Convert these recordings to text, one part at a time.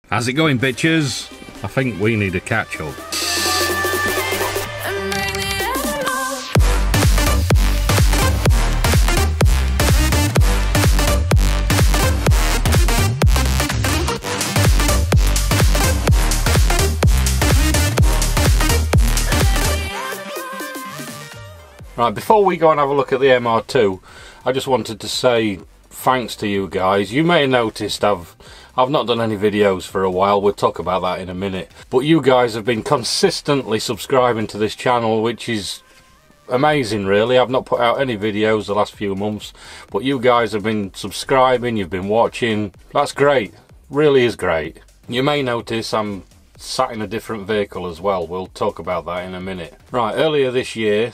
How's it going, bitches? I think we need a catch up. Right, before we go and have a look at the MR2, I just wanted to say thanks to you guys. You may have noticed I've not done any videos for a while. We'll talk about that in a minute. But you guys have been consistently subscribing to this channel, which is amazing, really. I've not put out any videos the last few months, but you guys have been subscribing, you've been watching. That's great. Really is great. You may notice I'm sat in a different vehicle as well. We'll talk about that in a minute. Right, earlier this year,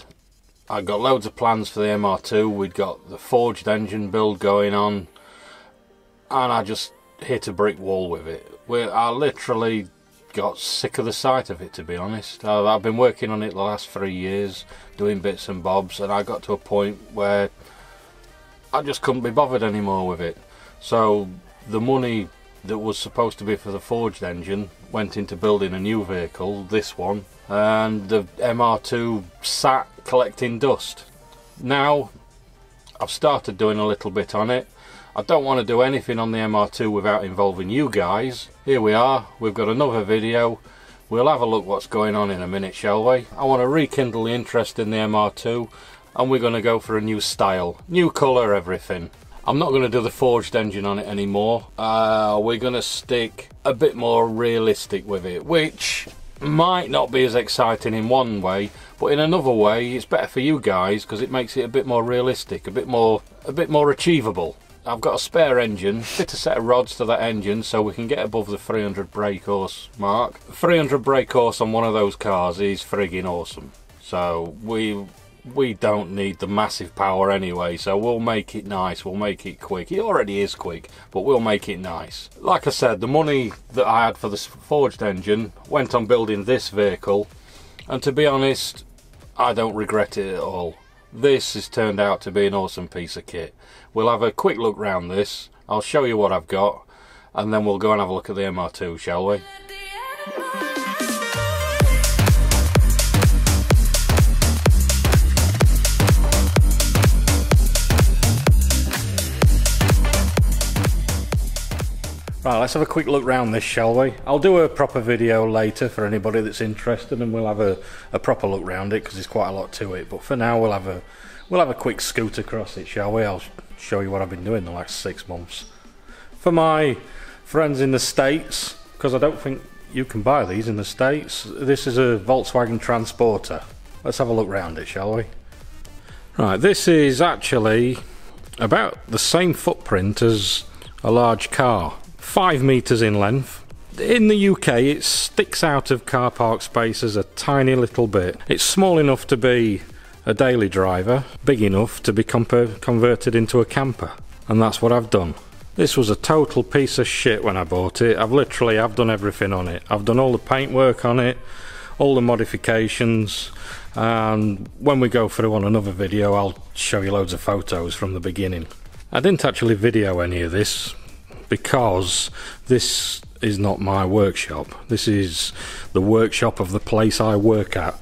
I got loads of plans for the MR2. We'd got the forged engine build going on, and I just hit a brick wall with it. I literally got sick of the sight of it, to be honest. I've been working on it the last 3 years, doing bits and bobs, and I got to a point where I just couldn't be bothered anymore with it. So the money that was supposed to be for the forged engine went into building a new vehicle, this one, and the MR2 sat collecting dust. Now I've started doing a little bit on it. I don't want to do anything on the MR2 without involving you guys. Here we are, we've got another video. We'll have a look what's going on in a minute, shall we? I want to rekindle the interest in the MR2, and we're going to go for a new style, new colour, everything. I'm not going to do the forged engine on it anymore. We're going to stick a bit more realistic with it, which might not be as exciting in one way, but in another way it's better for you guys because it makes it a bit more realistic, a bit more achievable. I've got a spare engine, fit a set of rods to that engine so we can get above the 300 brake horse mark. 300 brake horse on one of those cars is friggin' awesome. So we don't need the massive power anyway, so we'll make it nice, we'll make it quick. It already is quick, but we'll make it nice. Like I said, the money that I had for this forged engine went on building this vehicle, and to be honest, I don't regret it at all. This has turned out to be an awesome piece of kit. We'll have a quick look round this, I'll show you what I've got, and then we'll go and have a look at the MR2, shall we? Right, let's have a quick look round this, shall we? I'll do a proper video later for anybody that's interested, and we'll have a proper look round it because there's quite a lot to it. But for now, we'll have a quick scoot across it, shall we? I'll show you what I've been doing the last 6 months. For my friends in the States, because I don't think you can buy these in the States, this is a Volkswagen Transporter. Let's have a look round it, shall we? Right, this is actually about the same footprint as a large car. 5 metres in length. In the UK it sticks out of car park spaces a tiny little bit. It's small enough to be a daily driver, big enough to be converted into a camper, and that's what I've done. This was a total piece of shit when I bought it. I've done everything on it. I've done all the paintwork on it, all the modifications, and when we go through on another video I'll show you loads of photos from the beginning. I didn't actually video any of this because this is not my workshop. This is the workshop of the place I work at.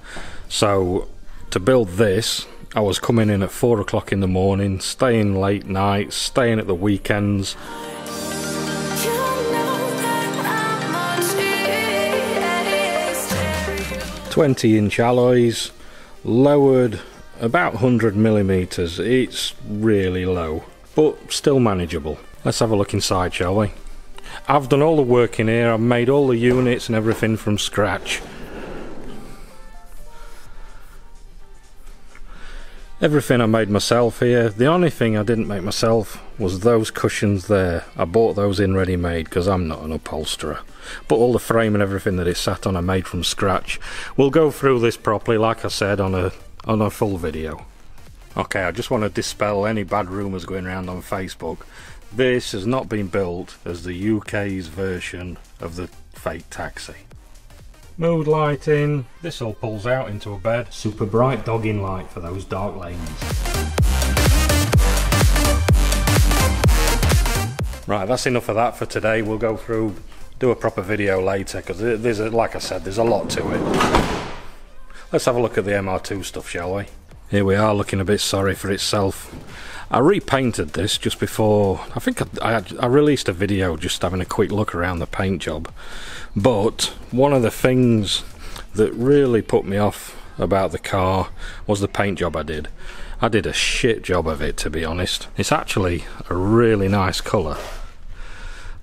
So to build this, I was coming in at 4 o'clock in the morning, staying late nights, staying at the weekends. 20-inch alloys, lowered about 100 millimeters. It's really low, but still manageable. Let's have a look inside, shall we? I've done all the work in here. I've made all the units and everything from scratch. Everything I made myself here. The only thing I didn't make myself was those cushions there. I bought those in ready-made because I'm not an upholsterer. But all the frame and everything that it sat on I made from scratch. We'll go through this properly, like I said, on a full video. Okay, I just want to dispel any bad rumours going around on Facebook. This has not been built as the UK's version of the fake taxi. Mood lighting, this all pulls out into a bed. Super bright dogging light for those dark lanes. Right, that's enough of that for today. We'll go through do a proper video later, because there's like I said, there's a lot to it. Let's have a look at the MR2 stuff, shall we? Here we are, looking a bit sorry for itself. I repainted this just before, I think I released a video just having a quick look around the paint job. But one of the things that really put me off about the car was the paint job I did. I did a shit job of it, to be honest. It's actually a really nice colour,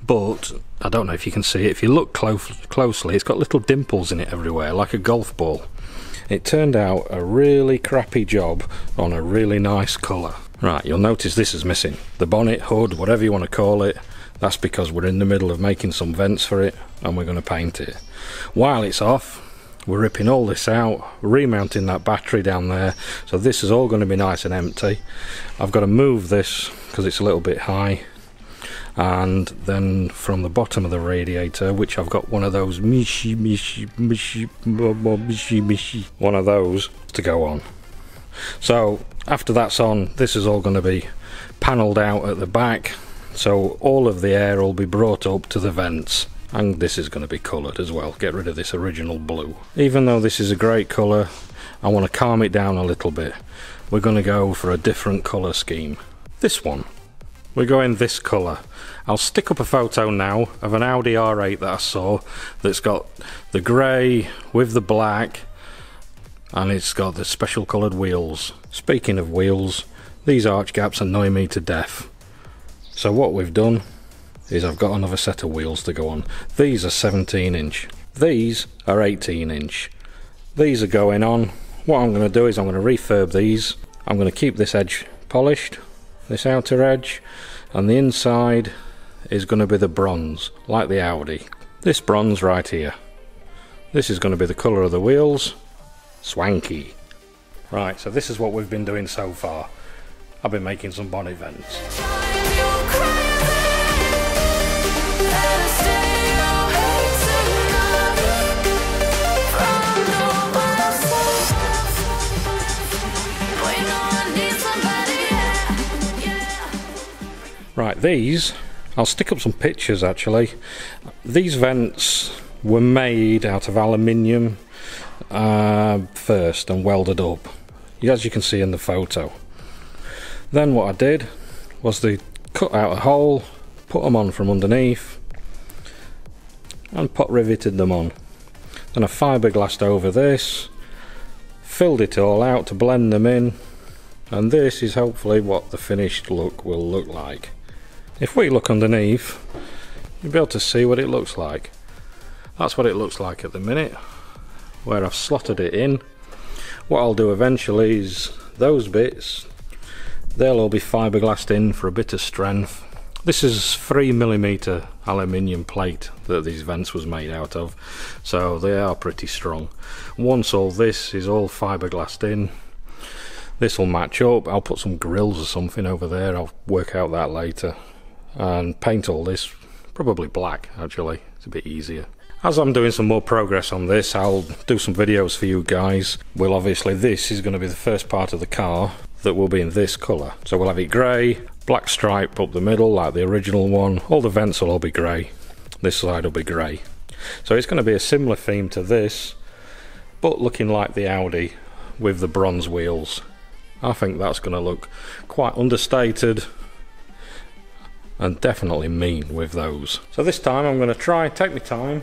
but I don't know if you can see it. If you look closely, it's got little dimples in it everywhere, like a golf ball. It turned out a really crappy job on a really nice colour. Right, you'll notice this is missing. The bonnet, hood, whatever you want to call it, that's because we're in the middle of making some vents for it and we're going to paint it. While it's off, we're ripping all this out, remounting that battery down there, so this is all going to be nice and empty. I've got to move this because it's a little bit high, and then from the bottom of the radiator, which I've got one of those one of those to go on. So after that's on, this is all going to be panelled out at the back, so all of the air will be brought up to the vents. And this is going to be coloured as well, get rid of this original blue. Even though this is a great colour, I want to calm it down a little bit. We're going to go for a different colour scheme. This one, we're going this colour. I'll stick up a photo now of an Audi R8 that I saw that's got the grey with the black, and it's got the special coloured wheels. Speaking of wheels, these arch gaps annoy me to death. So what we've done is I've got another set of wheels to go on. These are 17 inch. These are 18 inch. These are going on. What I'm going to do is I'm going to refurb these. I'm going to keep this edge polished, this outer edge, and the inside is going to be the bronze, like the Audi. This bronze right here. This is going to be the colour of the wheels. Swanky. Right, so this is what we've been doing so far. I've been making some bonnet vents. Right, these, I'll stick up some pictures actually. These vents were made out of aluminium first and welded up, as you can see in the photo. Then what I did was to cut out a hole, put them on from underneath and pot riveted them on. Then I fiberglassed over this, filled it all out to blend them in, and this is hopefully what the finished look will look like. If we look underneath, you'll be able to see what it looks like. That's what it looks like at the minute, where I've slotted it in. What I'll do eventually is those bits, they'll all be fiberglassed in for a bit of strength. This is 3mm aluminium plate that these vents was made out of, so they are pretty strong. Once all this is all fiberglassed in, this will match up. I'll put some grills or something over there, I'll work out that later, and paint all this probably black actually, it's a bit easier. As I'm doing some more progress on this, I'll do some videos for you guys. Well, obviously this is going to be the first part of the car that will be in this colour. So we'll have it grey, black stripe up the middle like the original one. All the vents will all be grey. This side will be grey. So it's going to be a similar theme to this, but looking like the Audi with the bronze wheels. I think that's going to look quite understated and definitely mean with those. So this time I'm going to take my time,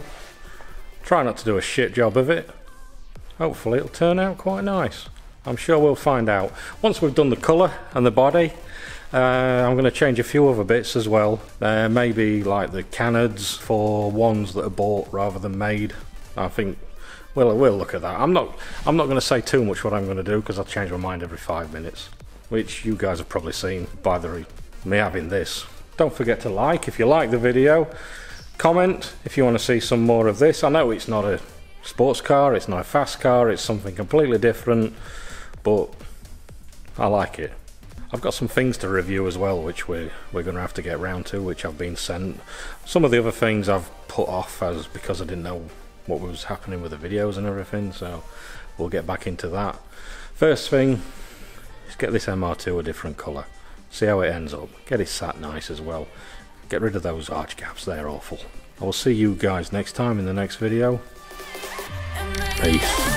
try not to do a shit job of it. Hopefully it'll turn out quite nice. I'm sure we'll find out. Once we've done the colour and the body, I'm going to change a few other bits as well. Maybe like the canards for ones that are bought rather than made. I think we'll look at that. I'm not going to say too much what I'm going to do because I'll change my mind every 5 minutes, which you guys have probably seen by me having this. Don't forget to like if you like the video. Comment if you want to see some more of this. I know it's not a sports car, it's not a fast car, it's something completely different, but I like it. I've got some things to review as well, which we're going to have to get round to, which I've been sent. Some of the other things I've put off because I didn't know what was happening with the videos and everything, so we'll get back into that. First thing is get this MR2 a different colour. See how it ends up. Get it sat nice as well. Get rid of those arch gaps, they're awful. I will see you guys next time in the next video. Peace.